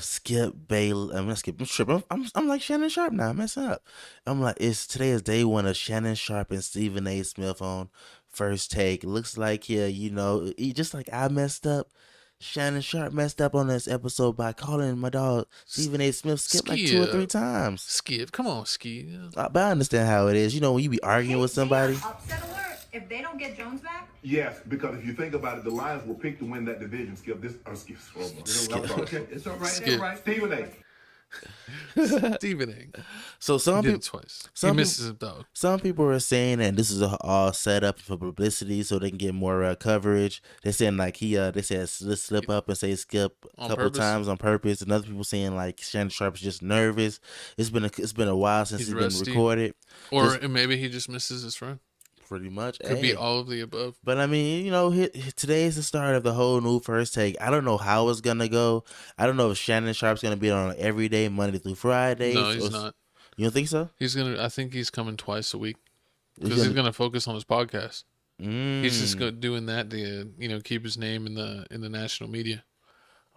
Skip Bailey. I'm not Skip. I'm tripping. I'm like Shannon Sharpe now. I'm messing up. I'm like, today is day one of Shannon Sharpe and Stephen A. Smith on First Take. Looks like, yeah, just like I messed up. Shannon Sharpe messed up on this episode by calling my dog Stephen A. Smith Skip like 2 or 3 times. Skip, come on, Ski. But I understand how it is. When you be arguing with somebody. Upset alert. If they don't get Jones back? Yes, because if you think about it, the Lions were picked to win that division. Skip. Okay, it's all right. Skip. It's all right. Stephen A. Stephen A. So some Did people it twice. some He misses it though. Some people are saying that this is all set up for publicity so they can get more coverage. They're saying like they said slip up and say Skip a couple times on purpose. And other people saying like Shannon Sharpe is just nervous. It's been a while since he's been recorded. Or maybe he just misses his friend. Pretty much. Could be all of the above. But I mean, today is the start of the whole new First Take. I don't know how it's gonna go. I don't know if Shannon Sharpe's gonna be on every day, Monday through Friday. No, he's not. You don't think so? I think he's coming twice a week because he's gonna focus on his podcast. He's just doing that to keep his name in the national media.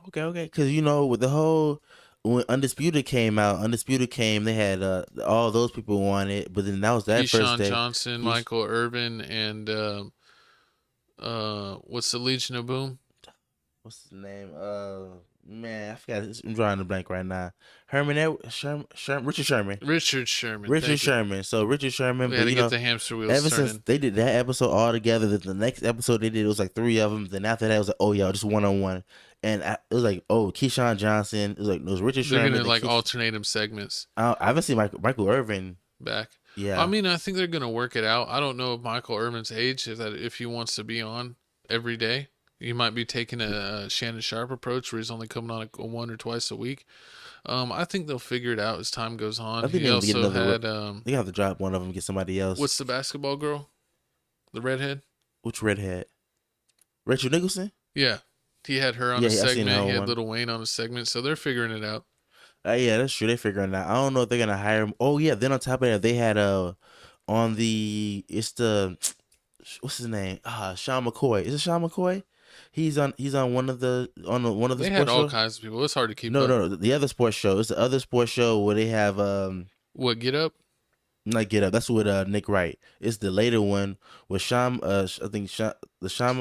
Okay. Because with the whole when Undisputed came, they had all those people wanted, but then that was that first day. Keyshawn Johnson, Michael Irvin, and what's the Legion of Boom? What's his name? Man, I forgot. I'm drawing a blank right now. Richard Sherman. Richard Sherman. So Richard Sherman. We had to get the hamster wheels ever turning. since they did that episode all together, the next episode they did, it was like 3 of them. Then after that, it was like, oh yeah, just 1-on-1. And it was like, oh, Keyshawn Johnson. It was Richard Sherman. They're gonna alternate him segments. I haven't seen Michael Irvin back. Yeah. I mean, I think they're gonna work it out. I don't know if Michael Irvin's age if he wants to be on every day. He might be taking a Shannon Sharpe approach where he's only coming on a 1 or twice a week. I think they'll figure it out as time goes on. I think he also had. They have to drop one of them and get somebody else. What's the basketball girl? The redhead? Which redhead? Rachel Nicholson? Yeah. He had her on a segment. He had Lil Wayne on a segment. So they're figuring it out. Yeah, that's true. They're figuring it out. I don't know if they're going to hire him. Oh, yeah. Then on top of that, they had what's his name? Sean McCoy. Is it Sean McCoy? He's on one of the They sports had all shows. kinds of people. It's hard to keep up. No, the other sports show. It's the other sports show where they have what, Get Up? Not Get Up. That's with Nick Wright. It's the later one with Sean. I think Sean.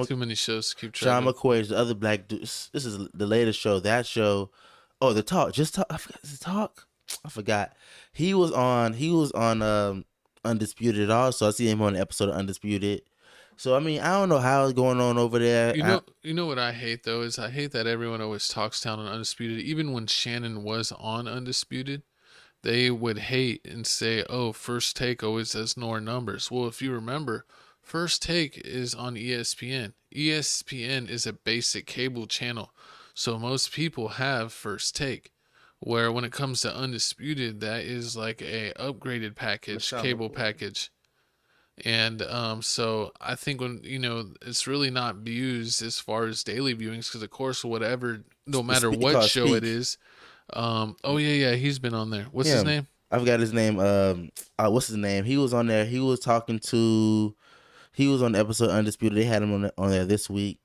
Too many shows to keep track. Sean McCoy is the other black dude. This is the latest show. That show. Oh, the Talk. Just Talk. I forgot. Is it Talk? I forgot. He was on Undisputed also. I see him on the episode of Undisputed. So I mean, I don't know how it's going on over there. You know what I hate though is I hate that everyone always talks down on Undisputed. Even when Shannon was on Undisputed, they would hate and say, "Oh, First Take always has more numbers." Well, if you remember, First Take is on ESPN. ESPN is a basic cable channel, so most people have First Take. Where when it comes to Undisputed, that is like a upgraded package, cable package. And so I think when it's really not views as far as daily viewings, because of course no matter what show it is. He's been on there. What's his name? I forgot his name. What's his name? He was on there. He was on the episode Undisputed. They had him on there this week,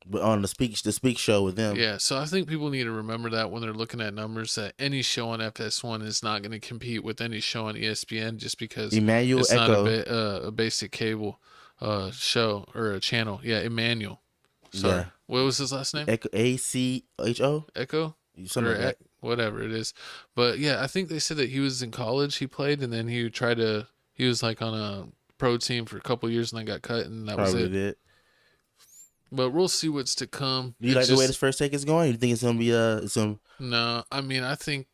but on the speak show with them. Yeah, so I think people need to remember that when they're looking at numbers, that any show on FS1 is not going to compete with any show on ESPN just because it's not a basic cable show or a channel. Yeah, Emmanuel. Sorry. Yeah. What was his last name? ACHO? Echo? Whatever it is. But yeah, I think they said that he was in college, he played, and then he was like on a pro team for a couple years and then got cut, and that was it. But we'll see what's to come. Do you like the way this First Take is going? You think it's gonna be No, I mean I think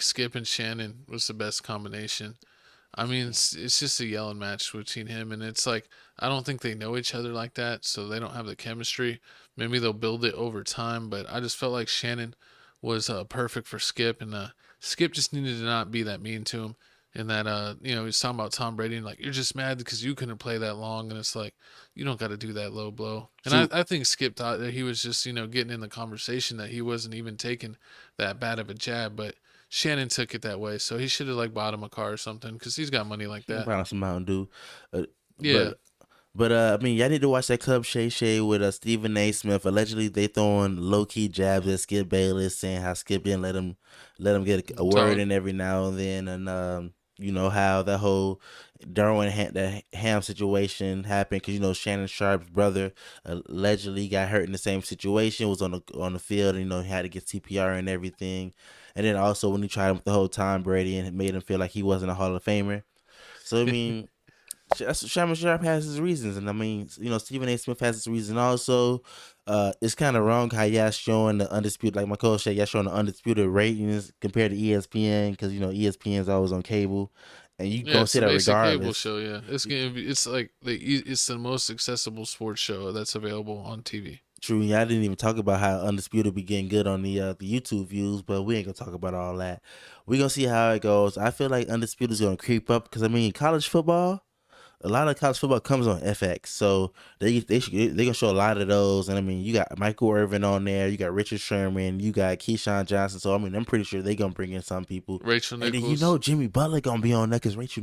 Skip and Shannon was the best combination. I mean it's just a yelling match between him, and it's like I don't think they know each other like that, so they don't have the chemistry. Maybe they'll build it over time, but I just felt like Shannon was perfect for Skip, and Skip just needed to not be that mean to him. And that, he was talking about Tom Brady and like, you're just mad because you couldn't play that long. And it's like, you don't got to do that low blow. And I think Skip thought that he was just, getting in the conversation, that he wasn't even taking that bad of a jab. But Shannon took it that way. So he should have bought him a car or something because he's got money like that. Probably some Mountain Dew. Yeah. But I mean, y'all need to watch that Club Shay Shay with Stephen A. Smith. Allegedly, they throwing low key jabs at Skip Bayless, saying how Skip didn't let him get a word Talk. in every now and then, and you know how that whole the Ham situation happened because you know Shannon Sharpe's brother allegedly got hurt in the same situation, was on the field, and you know he had to get CPR and everything, and then also when he tried with the whole Tom Brady and it made him feel like he wasn't a Hall of Famer. So I mean. Shannon Sharpe has his reasons, and I mean, you know, Stephen A. Smith has his reason also. It's kind of wrong how y'all showing the undisputed, like my coach said, y'all showing the undisputed ratings compared to ESPN because you know ESPN is always on cable, and you Yeah, gonna it's see the that basic cable regardless. show. Yeah, it's like it's the most accessible sports show that's available on TV. True, and y'all didn't even talk about how undisputed be getting good on the YouTube views, but we ain't gonna talk about all that. We gonna see how it goes. I feel like undisputed is gonna creep up because I mean, college football. A lot of college football comes on FX, so they gonna show a lot of those. And I mean, you got Michael Irvin on there, you got Richard Sherman, you got Keyshawn Johnson. So I mean, I'm pretty sure they gonna bring in some people. Rachel And then you Nichols. know Jimmy Butler gonna be on there because Rachel